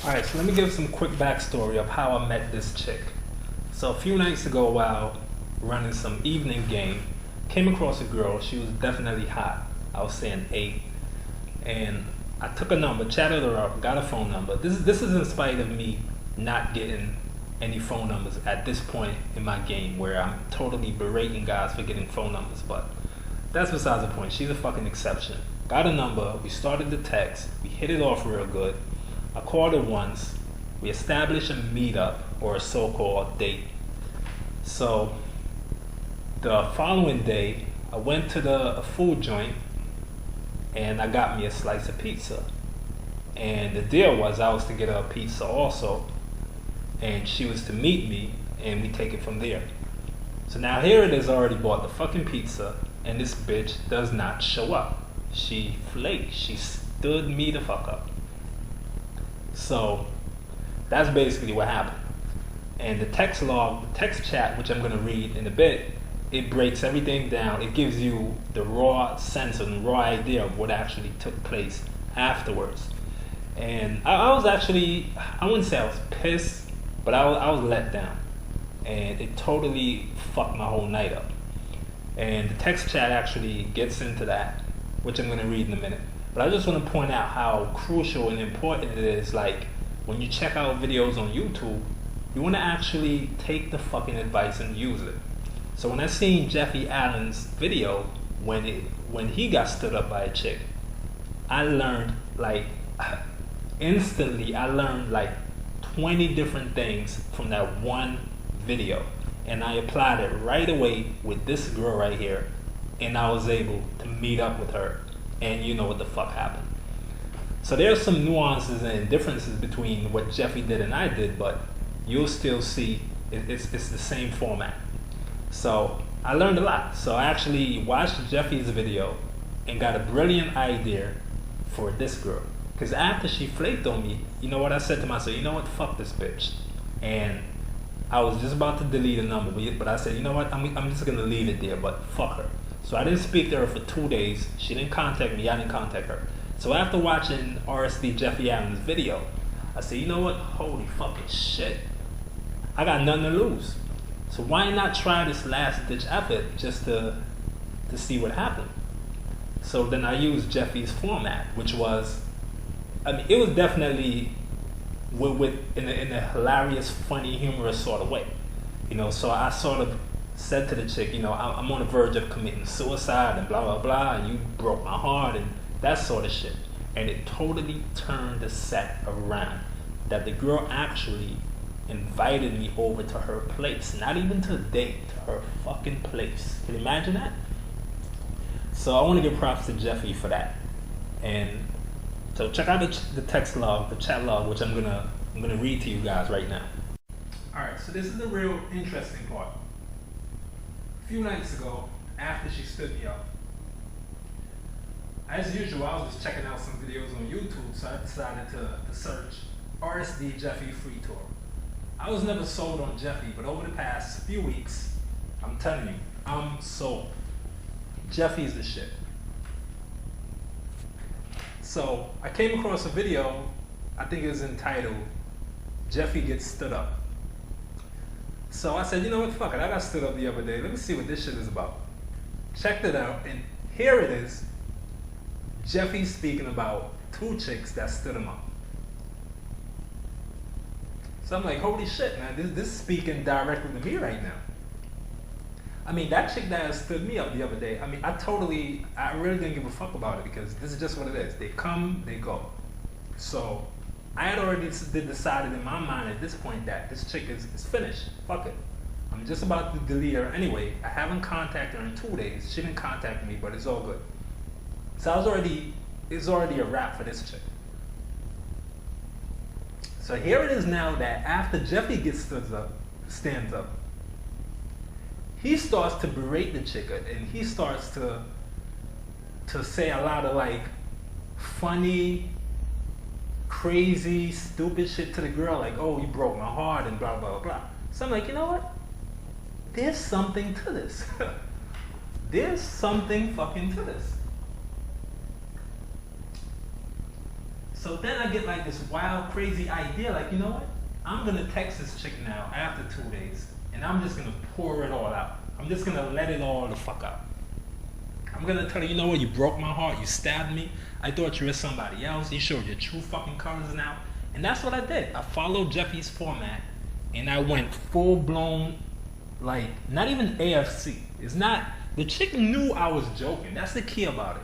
Alright, so let me give some quick backstory of how I met this chick. So a few nights ago while running some evening game, came across a girl. She was definitely hot. I was saying 8. And I took a number, chatted her up, got a phone number. This is in spite of me not getting any phone numbers at this point in my game where I'm totally berating guys for getting phone numbers, but that's besides the point. She's a fucking exception. Got a number, we started the text, we hit it off real good. I called her once, we established a meetup or a so-called date. So the following day, I went to a food joint and I got me a slice of pizza. And the deal was I was to get her a pizza also, and she was to meet me and we take it from there. So now here it is, already bought the fucking pizza and this bitch does not show up. She flaked. She stood me the fuck up. So that's basically what happened. And the text log, the text chat, which I'm going to read in a bit, it breaks everything down. It gives you the raw sense and raw idea of what actually took place afterwards. And I was actually, I wouldn't say I was pissed, but I was let down. And it totally fucked my whole night up. And the text chat actually gets into that, which I'm going to read in a minute. But I just want to point out how crucial and important it is. Like, when you check out videos on YouTube, you want to actually take the fucking advice and use it. So when I seen Jeffy Allen's video, when he got stood up by a chick, I learned like instantly. I learned like 20 different things from that one video, and I applied it right away with this girl right here, and I was able to meet up with her, and you know what the fuck happened. So there's some nuances and differences between what Jeffy did and I did, but you'll still see it's the same format. So I learned a lot. So I actually watched Jeffy's video and got a brilliant idea for this girl. Because after she flaked on me, you know what I said to myself? You know what? Fuck this bitch. And I was just about to delete a number, but I said, you know what? I'm just going to leave it there, but fuck her. So I didn't speak to her for 2 days. She didn't contact me. I didn't contact her. So after watching RSD Jeffy Allen's video, I said, you know what? Holy fucking shit. I got nothing to lose. So why not try this last ditch effort just to see what happened? So then I used Jeffy's format, which was, I mean, it was definitely in a hilarious, funny, humorous sort of way. You know, so I sort of said to the chick, you know, I'm on the verge of committing suicide and blah, blah, blah, and you broke my heart and that sort of shit. And it totally turned the set around. That the girl actually invited me over to her place. Not even to a date, to her fucking place. Can you imagine that? So I want to give props to Jeffy for that. And so check out the text log, the chat log, which I'm gonna read to you guys right now. Alright, so this is the real interesting part. A few nights ago, after she stood me up, as usual, I was just checking out some videos on YouTube, so I decided to search RSD Jeffy free tour. I was never sold on Jeffy, but over the past few weeks, I'm telling you, I'm sold. Jeffy's the shit. So I came across a video, I think it was entitled, Jeffy Gets Stood Up. So I said, you know what, fuck it, I got stood up the other day, let me see what this shit is about. Checked it out, and here it is. Jeffy speaking about 2 chicks that stood him up. So I'm like, holy shit, man, this is speaking directly to me right now. I mean, that chick that stood me up the other day, I mean, I really didn't give a fuck about it because this is just what it is. They come, they go. So I had already decided in my mind at this point that this chick is finished. Fuck it. I'm just about to delete her anyway. I haven't contacted her in 2 days. She didn't contact me, but it's all good. So it's already a wrap for this chick. So here it is now that after Jeffy stands up, he starts to berate the chick and he starts to say a lot of like funny, crazy, stupid shit to the girl, like, oh, you broke my heart and blah, blah, blah. So I'm like, you know what? There's something to this. There's something fucking to this. So then I get like this wild, crazy idea, like, you know what? I'm gonna text this chick now after 2 days, and I'm just gonna pour it all out. I'm just gonna let it all the fuck out. I'm gonna tell her, you know what? You broke my heart. You stabbed me. I thought you were somebody else. You showed your true fucking colors now. And that's what I did. I followed Jeffy's format, and I went full blown, like, not even AFC. It's not, the chick knew I was joking. That's the key about it.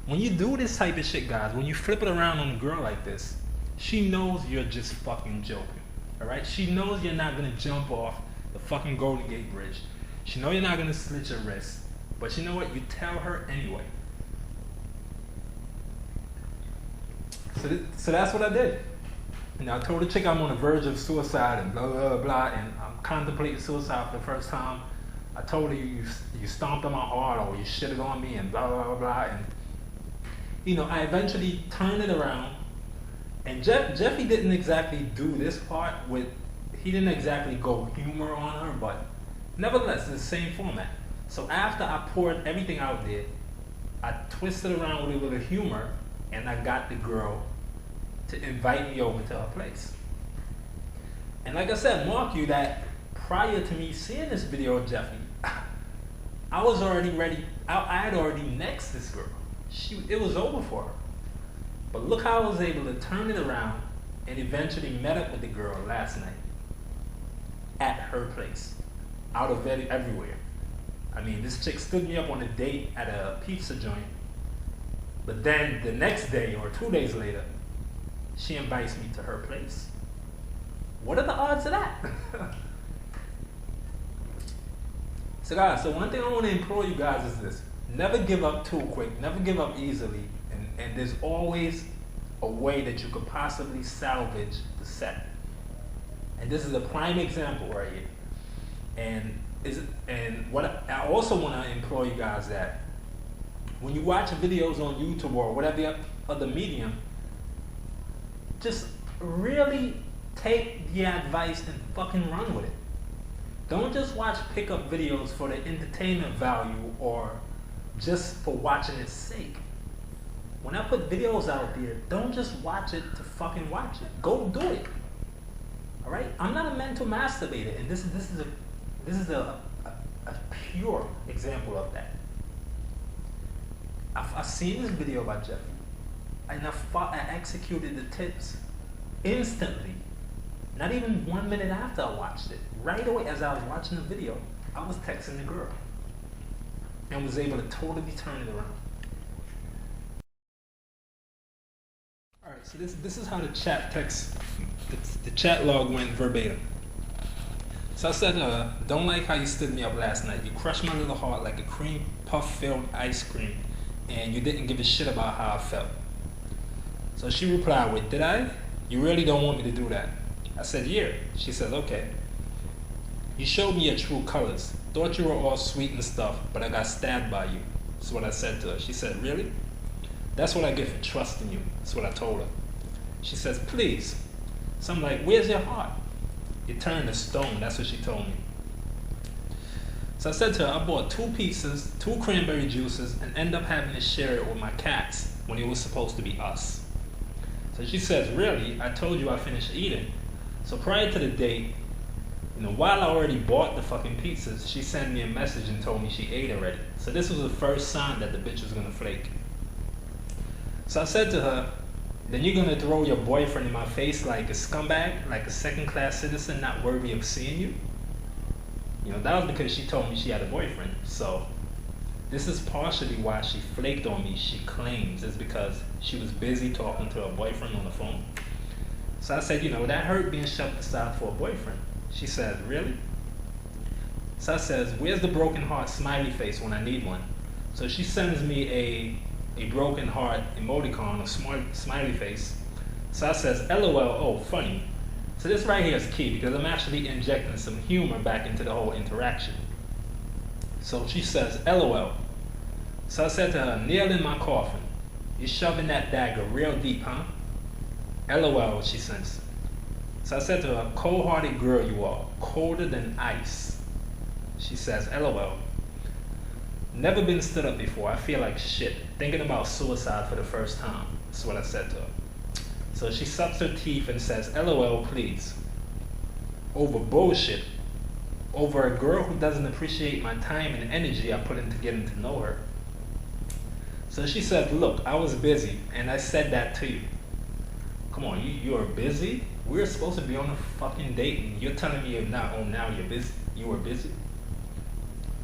When you do this type of shit, guys, when you flip it around on a girl like this, she knows you're just fucking joking. Alright? She knows you're not gonna jump off the fucking Golden Gate Bridge. She knows you're not gonna slit your wrist. But you know what? You tell her anyway. So that's what I did. And I told the chick I'm on the verge of suicide and blah, blah, blah, and I'm contemplating suicide for the first time. I told her you stomped on my heart or you shitted on me and blah, blah, blah, blah. And, you know, I eventually turned it around. And Jeffy didn't exactly do this part with, he didn't exactly go humor on her, but nevertheless, it's the same format. So after I poured everything out there, I twisted around with a little humor, and I got the girl to invite me over to her place. And like I said, mark you that prior to me seeing this video of Jeffy, I was already ready. I had already nexted this girl. It was over for her. But look how I was able to turn it around and eventually met up with the girl last night at her place, out of everywhere. I mean, this chick stood me up on a date at a pizza joint, but then the next day or 2 days later, she invites me to her place. What are the odds of that? So guys, so one thing I want to implore you guys is this. Never give up too quick, never give up easily, and there's always a way that you could possibly salvage the set. And this is a prime example right here. And what I also want to implore you guys that when you watch videos on YouTube or whatever other medium, just really take the advice and fucking run with it. Don't just watch pickup videos for the entertainment value or just for watching its sake. When I put videos out there, don't just watch it to fucking watch it. Go do it. All right? I'm not a mental masturbator, and this is a pure example of that. I've seen this video about Jeffy, and I executed the tips instantly. Not even 1 minute after I watched it. Right away, as I was watching the video, I was texting the girl and was able to totally turn it around. All right, so this is how the chat log went verbatim. So I said, don't like how you stood me up last night. You crushed my little heart like a cream puff-filled ice cream, and you didn't give a shit about how I felt. So she replied with, did I? You really don't want me to do that? I said, yeah. She says, okay. You showed me your true colors. Thought you were all sweet and stuff, but I got stabbed by you. That's what I said to her. She said, really? That's what I get for trusting you. That's what I told her. She says, please. So I'm like, where's your heart? It turned to stone. That's what she told me. So I said to her, I bought 2 pizzas, 2 cranberry juices, and ended up having to share it with my cats when it was supposed to be us. So she says, really? I told you I finished eating. So prior to the date, while I already bought the fucking pizzas, she sent me a message and told me she ate already. So this was the first sign that the bitch was gonna flake. So I said to her, then you're gonna throw your boyfriend in my face like a scumbag, like a second-class citizen not worthy of seeing you? That was because she told me she had a boyfriend. So this is partially why she flaked on me, she claims. It's because she was busy talking to her boyfriend on the phone. So I said, that hurt being shoved aside for a boyfriend. She said, really? So I says, where's the broken heart smiley face when I need one? So she sends me a broken heart emoticon, a smiley face. So I says, LOL, oh, funny. So this right here is key because I'm actually injecting some humor back into the whole interaction. So she says, LOL. So I said to her, nail in my coffin. You're shoving that dagger real deep, huh? LOL, she says. So I said to her, cold-hearted girl you are, colder than ice. She says, LOL. Never been stood up before. I feel like shit. Thinking about suicide for the first time. That's what I said to her. So she sucks her teeth and says, LOL, please. Over bullshit. Over a girl who doesn't appreciate my time and energy I put into getting to know her. So she said, look, I was busy, and I said that to you. Come on, you are busy? We were supposed to be on a fucking date, and you're telling me now you're busy. You were busy.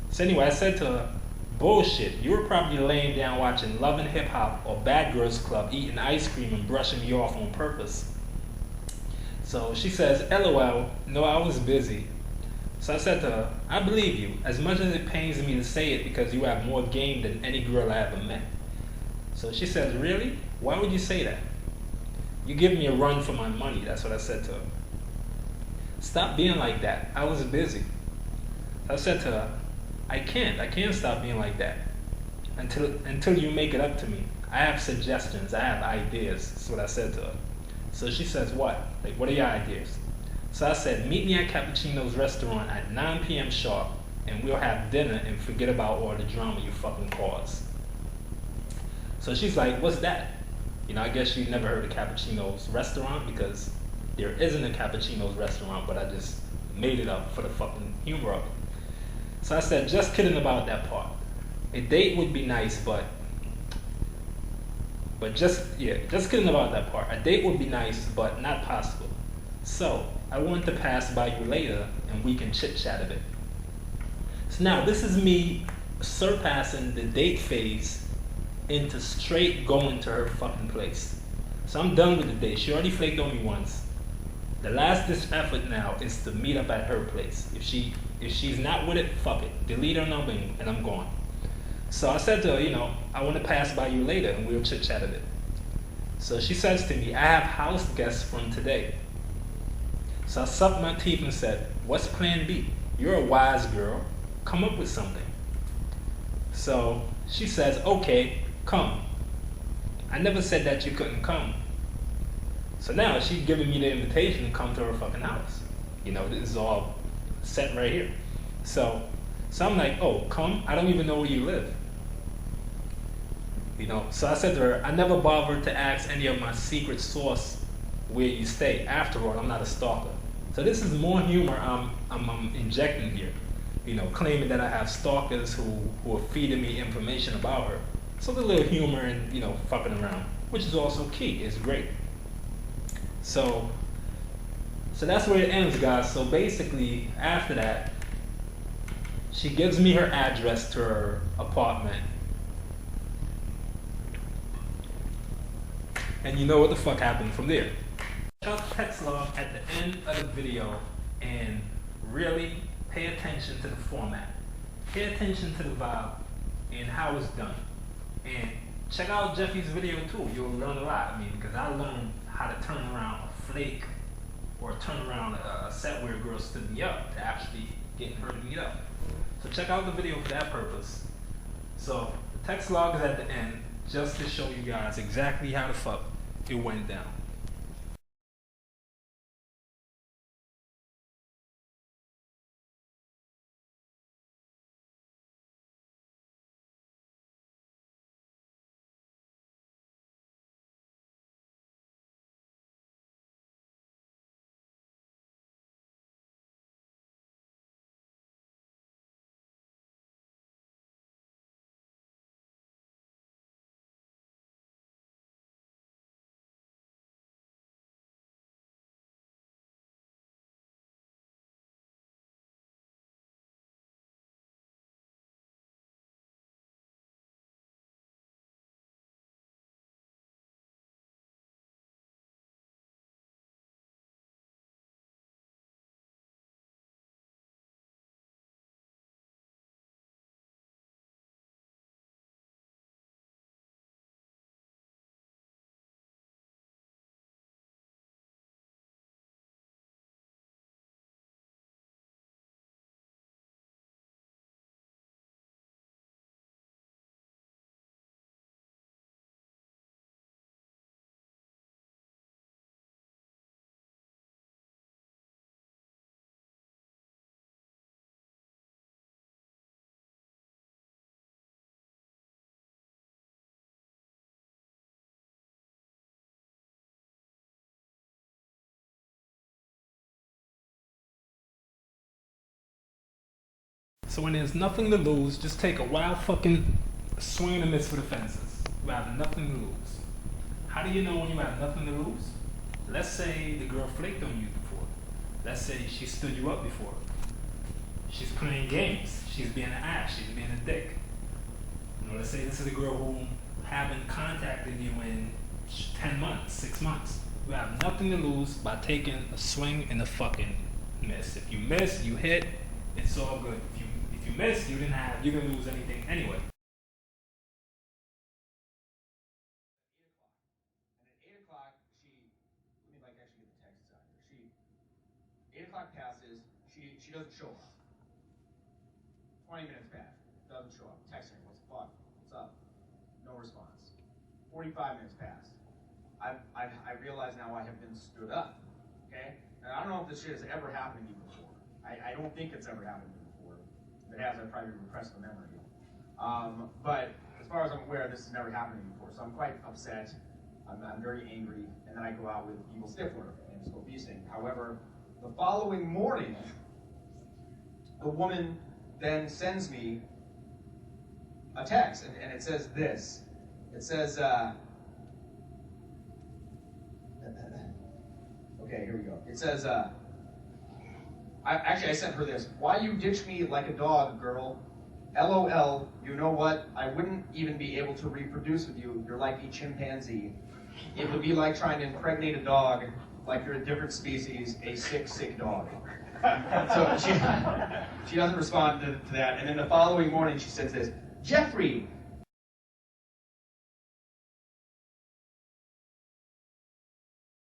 So anyway, I said to her, bullshit. You were probably laying down watching Love and Hip Hop or Bad Girls Club, eating ice cream and brushing me off on purpose. So she says, LOL, no, I was busy. So I said to her, I believe you, as much as it pains me to say it because you have more game than any girl I ever met. So she says, really? Why would you say that? You give me a run for my money, that's what I said to her. Stop being like that, I was busy. I said to her, I can't stop being like that until you make it up to me. I have suggestions, I have ideas, that's what I said to her. So she says, what? Like, what are your ideas? So I said, meet me at Cappuccino's restaurant at 9 p.m. sharp, and we'll have dinner and forget about all the drama you fucking caused. So she's like, what's that? I guess you never heard of Cappuccino's restaurant because there isn't a Cappuccino's restaurant, but I just made it up for the fucking humor of it. So I said, just kidding about that part. A date would be nice, but just kidding about that part. A date would be nice, but not possible. So I want to pass by you later and we can chit chat a bit. So now this is me surpassing the date phase into straight going to her fucking place. So I'm done with the date. She already flaked on me once. The last ditch effort now is to meet up at her place. If she's not with it, fuck it. Delete her number and I'm gone. So I said to her, I want to pass by you later and we'll chit chat a bit. So she says to me, I have house guests from today. So I sucked my teeth and said, what's plan B? You're a wise girl. Come up with something. So she says, okay, come. I never said that you couldn't come. So now she's giving me the invitation to come to her fucking house. This is all set right here. So I'm like, oh, come? I don't even know where you live. So I said to her, I never bothered to ask any of my secret source where you stay. After all, I'm not a stalker. So this is more humor I'm injecting here. Claiming that I have stalkers who are feeding me information about her. So the little humor and, fucking around, which is also key. It's great. So that's where it ends, guys. So basically, after that, she gives me her address to her apartment. And you know what the fuck happened from there. Check out the text log at the end of the video and really pay attention to the format. Pay attention to the vibe and how it's done. And check out Jeffy's video too. You'll learn a lot. Because I learned how to turn around a flake or turn around a set where a girl stood me up to actually getting her to meet up. So check out the video for that purpose. So the text log is at the end just to show you guys exactly how the fuck it went down. So when there's nothing to lose, just take a wild fucking swing and a miss for the fences. You have nothing to lose. How do you know when you have nothing to lose? Let's say the girl flaked on you before. Let's say she stood you up before. She's playing games. She's being an ass. She's being a dick. You know, let's say this is a girl who haven't contacted you in 10 months, 6 months. You have nothing to lose by taking a swing and a fucking miss. If you miss, you hit, it's all good. If you miss, you didn't lose anything anyway. And at 8 o'clock, let me actually get the text out here. 8 o'clock passes, she doesn't show up. 20 minutes pass, doesn't show up. Text her, what's the fuck? What's up? No response. 45 minutes pass. I realize now I have been stood up, okay? And I don't know if this shit has ever happened to you before. I don't think it's ever happened to me before. If it has, I've probably repressed the memory. But as far as I'm aware, this has never happened to me before. So I'm quite upset. I'm very angry. And then I go out with Evil Stifler and just go beasting. However, the following morning, the woman then sends me a text, and it says this. It says, okay, here we go. It says, I sent her this. Why you ditch me like a dog, girl? LOL, you know what? I wouldn't even be able to reproduce with you. You're like a chimpanzee. It would be like trying to impregnate a dog, like you're a different species, a sick dog. So she doesn't respond to that. And then the following morning she says this, Jeffrey,